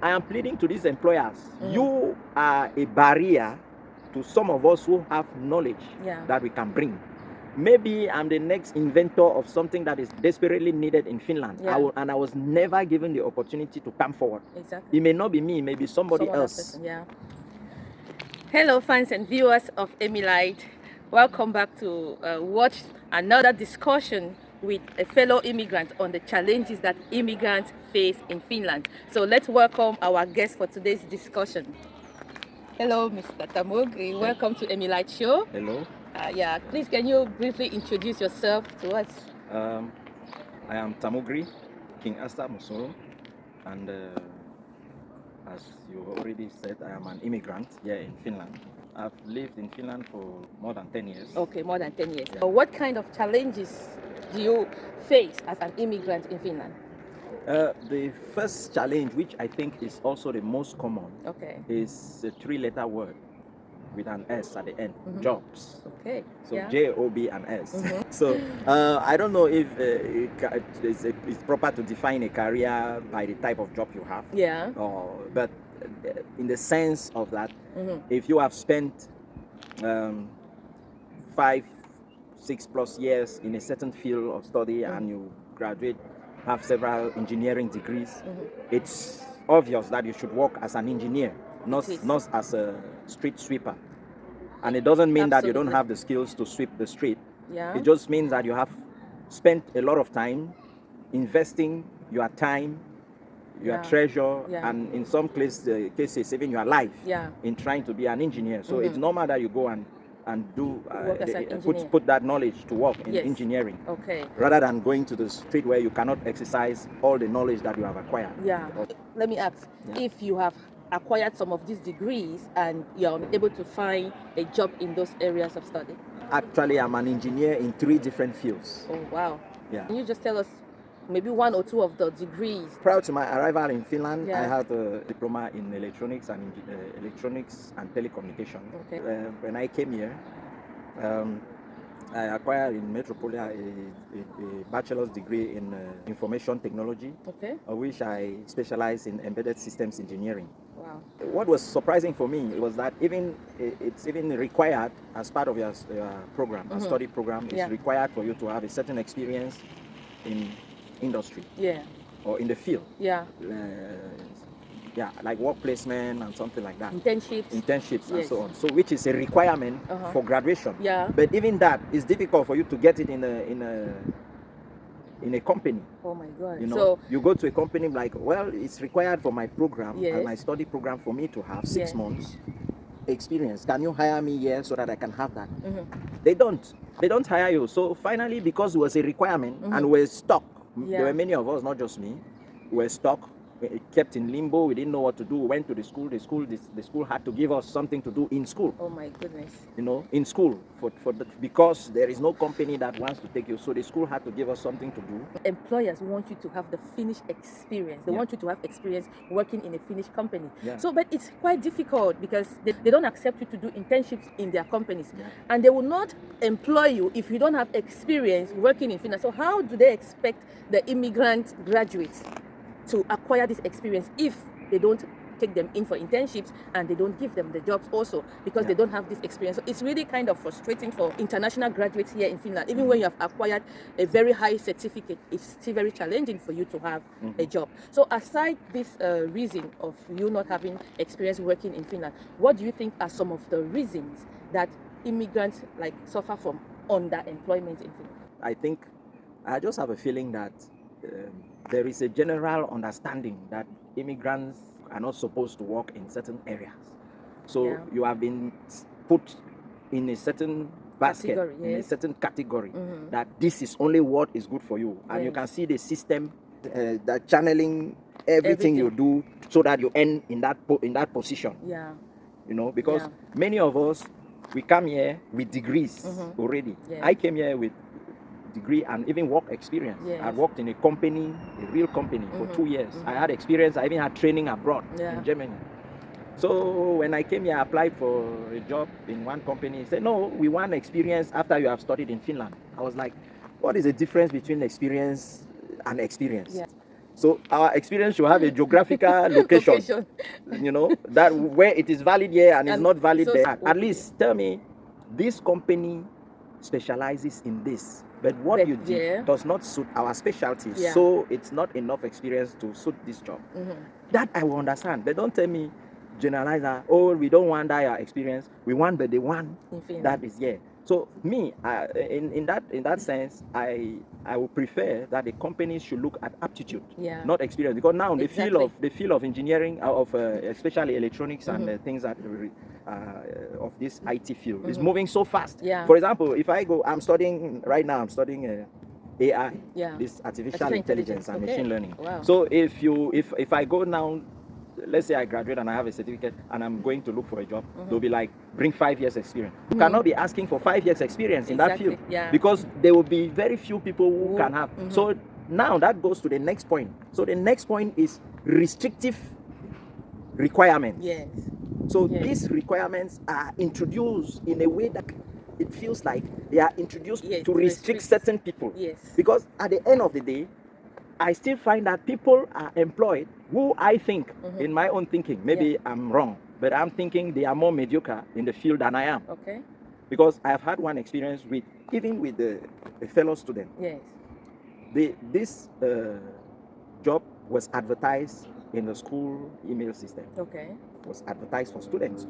I am pleading to these employers. You are a barrier to some of us who have knowledge that we can bring. Maybe I'm the next inventor of something that is desperately needed in Finland. And I was never given the opportunity to come forward. Exactly. It may not be me, it may be somebody else. Hello, fans and viewers of Emilight. Welcome back to watch another discussion with a fellow immigrant on the challenges that immigrants face in Finland. So let's welcome our guest for today's discussion. Hello, Mr. Tamgree. Welcome to Emilight Show. Hello. Please can you briefly introduce yourself to us? I am Tamgree, King Asta Musoro, and as you already said, I am an immigrant here in Finland. I've lived in Finland for more than 10 years. Okay, more than 10 years. Yeah. What kind of challenges do you face as an immigrant in Finland? The first challenge, which I think is also the most common, is a three-letter word with an S at the end, jobs. Okay. So J-O-B and S. So I don't know if it's proper to define a career by the type of job you have. Yeah. But in the sense of that, if you have spent 5, 6+ years in a certain field of study and you graduate, have several engineering degrees, it's obvious that you should work as an engineer, not as a street sweeper. And it doesn't mean that you don't have the skills to sweep the street. Yeah. It just means that you have spent a lot of time investing your time, your treasure, and in some cases even your life in trying to be an engineer. So it's normal that you go and put that knowledge to work in engineering, rather than going to the street where you cannot exercise all the knowledge that you have acquired. Let me ask, if you have acquired some of these degrees and you're unable to find a job in those areas of study? Actually, I'm an engineer in 3 different fields. Oh, wow. Can you just tell us maybe 1 or 2 of the degrees? Prior to my arrival in Finland, I had a diploma in electronics and telecommunication. When I came here, I acquired in Metropolia a bachelor's degree in information technology, of which I specialize in embedded systems engineering. Wow. What was surprising for me was that it's even required as part of your program, a study program, it's required for you to have a certain experience in industry or in the field. Like work placement and something like that. Internships and so on. So which is a requirement for graduation. But even that is difficult for you to get it in a company. Oh my God. You know, so you go to a company like, well, it's required for my program and my study program for me to have 6 months experience. Can you hire me here so that I can have that? They don't hire you. So finally, because it was a requirement and we're stuck, there were many of us, not just me, were stuck, kept in limbo. We didn't know what to do. We went to the school. The school had to give us something to do in school. Oh my goodness. You know, in school because there is no company that wants to take you. So the school had to give us something to do. Employers want you to have the Finnish experience. They want you to have experience working in a Finnish company. So, but it's quite difficult because they don't accept you to do internships in their companies, and they will not employ you if you don't have experience working in Finland. So how do they expect the immigrant graduates to acquire this experience if they don't take them in for internships and they don't give them the jobs also because they don't have this experience? So it's really kind of frustrating for international graduates here in Finland. Even when you have acquired a very high certificate, it's still very challenging for you to have a job. So aside this reason of you not having experience working in Finland, what do you think are some of the reasons that immigrants suffer from underemployment in Finland? I just have a feeling that there is a general understanding that immigrants are not supposed to work in certain areas. So you have been put in a certain basket, in a certain category, that this is only what is good for you. And you can see the system that channeling everything you do so that you end in that position. You know, because many of us, we come here with degrees already. I came here with degree and even work experience. I worked in a company, a real company, for 2 years. I had experience. I even had training abroad in Germany. So when I came here, I applied for a job in one company. They said, no, we want experience after you have studied in Finland. I was like, what is the difference between experience and experience? So our experience should have a geographical location. You know, that where it is valid here and it's not valid there. At least tell me, this company specializes in this, but what you did does not suit our specialties, so it's not enough experience to suit this job. That I will understand, but don't tell me generalize that, oh, we don't want that experience, we want but the one that is here. So me, in that sense, I would prefer that the companies should look at aptitude, not experience, because now the field of engineering, of especially electronics and things that of this IT field is moving so fast. For example, if I go, I'm studying AI, this artificial intelligence and machine learning. So if I go now, let's say I graduate and I have a certificate and I'm going to look for a job, they'll be like, bring 5 years experience. You cannot be asking for 5 years experience in that field, because there will be very few people who can have. So now that goes to the next point. So the next point is restrictive requirements. So these requirements are introduced in a way that it feels like they are introduced to restrict certain people. Because at the end of the day, I still find that people are employed who I think, in my own thinking, maybe I'm wrong, but I'm thinking they are more mediocre in the field than I am. Because I have had one experience with, even with a fellow student. This job was advertised in the school email system. Was advertised for students,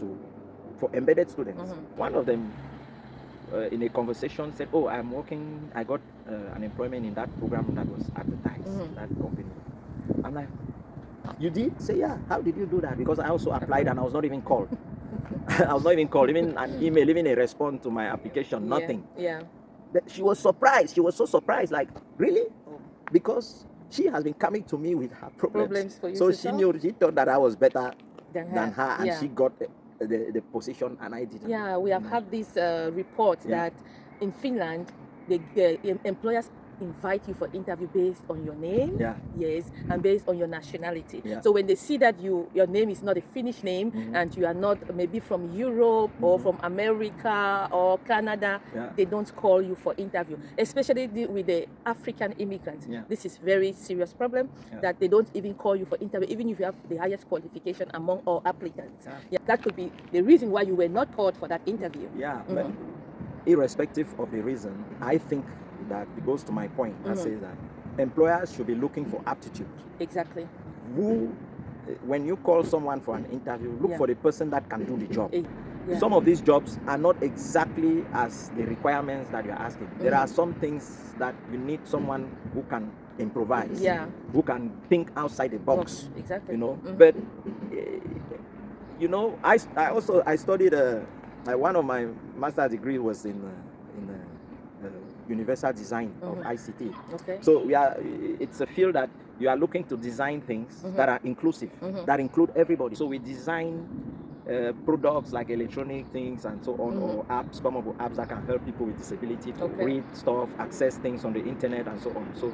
for embedded students. One of them, in a conversation, said, oh, I got an employment in that program that was advertised, that company. I'm like, you did? Say, yeah. How did you do that? Because I also applied and I was not even called. I was not even called, even an email, even a response to my application, nothing. But she was surprised. She was so surprised, like, really? Because she has been coming to me with her problems for you. So she thought that I was better than her, and she got the position and I didn't. We have had this report that in Finland, the employers invite you for interview based on your name, and based on your nationality. So when they see that your name is not a Finnish name, and you are not maybe from Europe or from America or Canada, they don't call you for interview. Especially with the African immigrants, this is very serious problem, that they don't even call you for interview, even if you have the highest qualification among all applicants. That could be the reason why you were not called for that interview. But irrespective of the reason, I think that it goes to my point that says that employers should be looking for aptitude. When you call someone for an interview, look for the person that can do the job. Some of these jobs are not exactly as the requirements that you're asking. There are some things that you need someone who can improvise, who can think outside the box. You know, but you know, I studied one of my master's degree was in universal design of ICT. So it's a field that you are looking to design things that are inclusive, that include everybody. So we design products like electronic things and so on, or apps, come up with apps that can help people with disability to read stuff, access things on the internet and so on. So,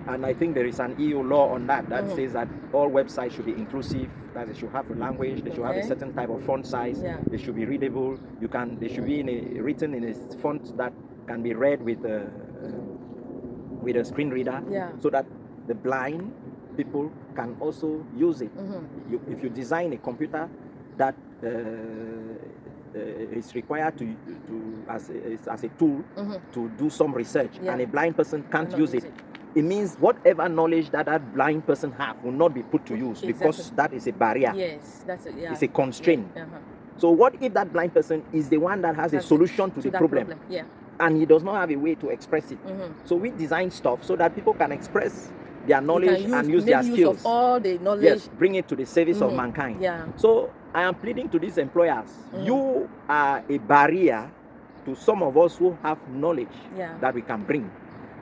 and I think there is an EU law on that says that all websites should be inclusive, that they should have a language, they should have a certain type of font size, they should be readable, they should be written in a font that can be read with a screen reader, so that the blind people can also use it. If you design a computer that is required as a tool to do some research, and a blind person can't use it, it means whatever knowledge that blind person have will not be put to use, because that is a barrier. It's a constraint. So what if that blind person is the one that has a solution to the problem? And he does not have a way to express it. So we design stuff so that people can express their knowledge and use their skills. Of all the knowledge. Bring it to the service of mankind. So I am pleading to these employers. You are a barrier to some of us who have knowledge that we can bring.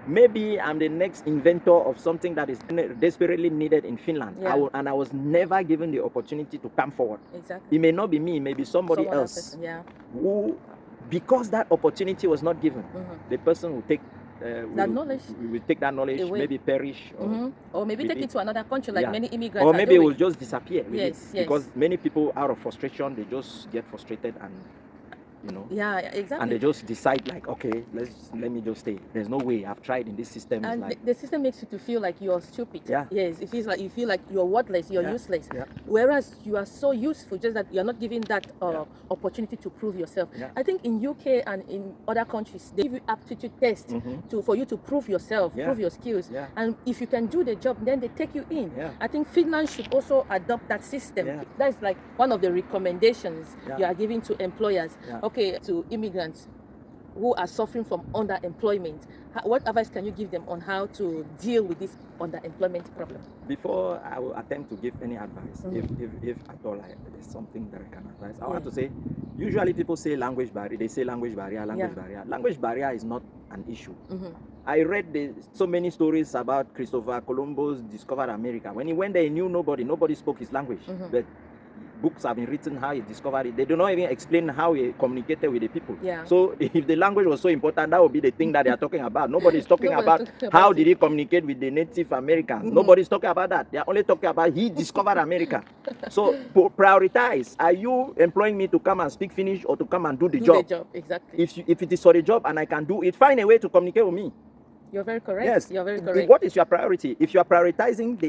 Maybe I'm the next inventor of something that is desperately needed in Finland, and I was never given the opportunity to come forward. It may not be me, it may be somebody else who, because that opportunity was not given, the person will take that knowledge. We take that knowledge, maybe perish, or maybe take it to another country, like many immigrants. Or maybe it will just disappear. Because many people, out of frustration, they just get frustrated and you know. Yeah, exactly. And they just decide like, okay, let me just stay. There's no way. I've tried in this system. And like, the system makes you to feel like you're stupid. Yeah. Yes, it feels like you feel like you're worthless, you're Yeah. useless. Yeah. Whereas you are so useful, just that you're not given that opportunity to prove yourself. Yeah. I think in UK and in other countries, they give you aptitude test for you to prove yourself, prove your skills. Yeah. And if you can do the job, then they take you in. Yeah. I think Finland should also adopt that system. Yeah. That's like one of the recommendations you are giving to employers. Yeah. Okay, to immigrants who are suffering from underemployment. What advice can you give them on how to deal with this underemployment problem? Before I will attempt to give any advice, if at all there's something that I can advise, I want to say, usually people say language barrier, they say language barrier. Language barrier is not an issue. I read so many stories about Christopher Columbus discovered America. When he went there, he knew nobody spoke his language. But books have been written how he discovered it. They do not even explain how he communicated with the people. Yeah. So if the language was so important, that would be the thing that they are talking about. Nobody's talking about how did he communicate with the Native Americans. Nobody's talking about that. They are only talking about he discovered America. So prioritize. Are you employing me to come and speak Finnish or to come and do the job? The job, exactly. If it is for the job and I can do it, find a way to communicate with me. You're very correct. Yes. You're very correct. What is your priority? If you are prioritizing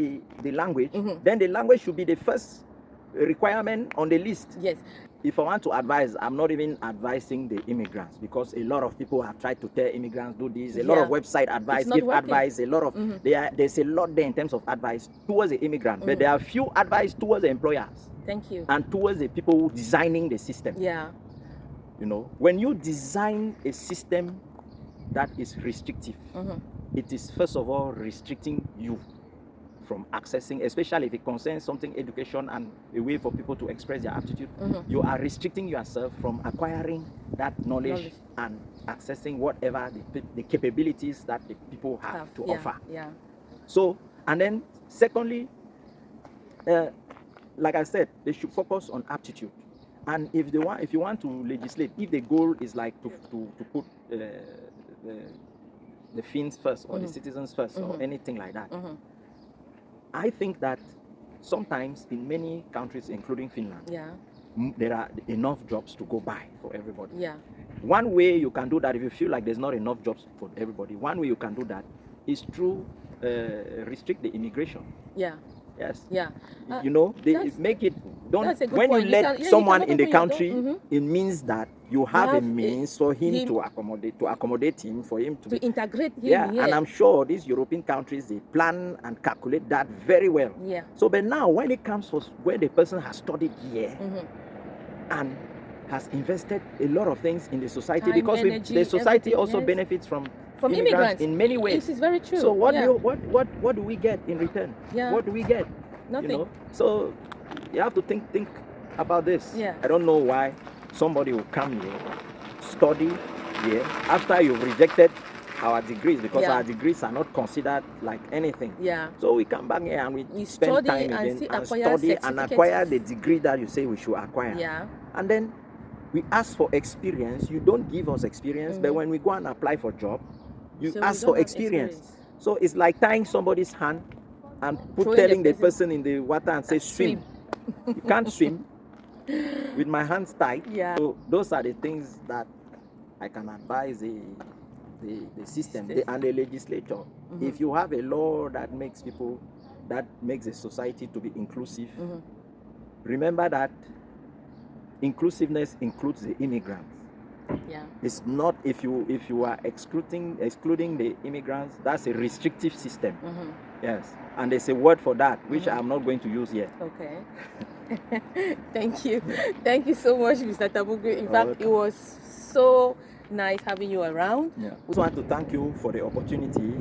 the language, then the language should be the first requirement on the list. Yes. If I want to advise, I'm not even advising the immigrants, because a lot of people have tried to tell immigrants do this. A lot of website advice, give advice. A lot of there's a lot there in terms of advice towards the immigrant, but there are few advice towards the employers. Thank you. And towards the people designing the system. Yeah. You know, when you design a system that is restrictive, it is first of all restricting you from accessing, especially if it concerns something education and a way for people to express their aptitude. You are restricting yourself from acquiring that knowledge and accessing whatever the capabilities that the people have to offer. Yeah. So, and then secondly, like I said, they should focus on aptitude. And if you want to legislate, if the goal is like to put the Finns first or the citizens first or anything like that, I think that sometimes in many countries, including Finland, there are enough jobs to go by for everybody. Yeah. One way you can do that, if you feel like there's not enough jobs for everybody, one way you can do that is through restrict the immigration. Yeah. Yes. Yeah. You know, they make it. When you let someone in the country, it means that you have a means for him to accommodate him, for him to integrate him. Yeah. And I'm sure these European countries, they plan and calculate that very well. Yeah. So, but now when it comes for where the person has studied here and has invested a lot of things in the society, because the society also benefits from immigrants in many ways. This is very true. So what do we get in return? Yeah. What do we get? Nothing. You know? So you have to think about this. Yeah. I don't know why somebody will come here, study here after you've rejected our degrees, because our degrees are not considered like anything. Yeah. So we come back here and we spend time again and study and acquire the degree that you say we should acquire. Yeah. And then we ask for experience. You don't give us experience, but when we go and apply for job, you ask for experience. So it's like tying somebody's hand and telling the person in the water and say swim. You can't swim with my hands tied. Yeah. So those are the things that I can advise the system and the legislature. If you have a law that makes the society to be inclusive, remember that inclusiveness includes the immigrants. Yeah. It's not if you are excluding the immigrants, that's a restrictive system. Yes. And there's a word for that which I'm not going to use yet. Okay. Thank you. Thank you so much, Mr. Tamgree. In fact, it was so nice having you around. Yeah. I just want to thank you for the opportunity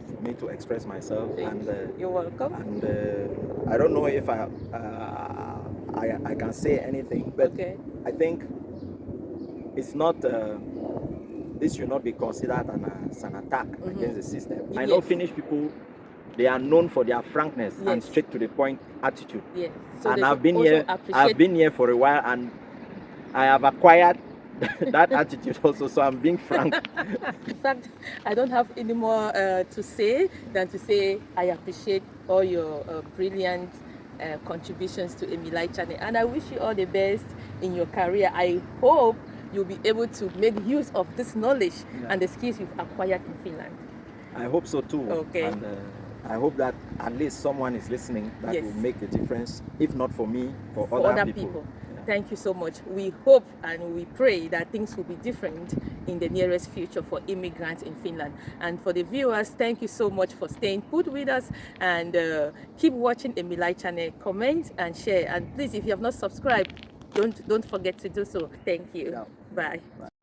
for me to express myself. You're welcome. And I don't know if I can say anything, but I think it's not. This should not be considered as an attack against the system. I know Finnish people, they are known for their frankness and straight to the point attitude. Yes. So and I've been here for a while, and I have acquired that attitude also, so I'm being frank. In fact, I don't have any more to say than to say I appreciate all your brilliant contributions to Emilight channel, and I wish you all the best in your career. I hope you'll be able to make use of this knowledge and the skills you've acquired in Finland. I hope so too. Okay. And I hope that at least someone is listening that will make the difference, if not for me, for other people. Yeah. Thank you so much. We hope and we pray that things will be different in the nearest future for immigrants in Finland. And for the viewers, thank you so much for staying put with us, and keep watching Emilight channel. Comment and share, and please, if you have not subscribed, don't forget to do so. Thank you. Yeah. Bye. Bye.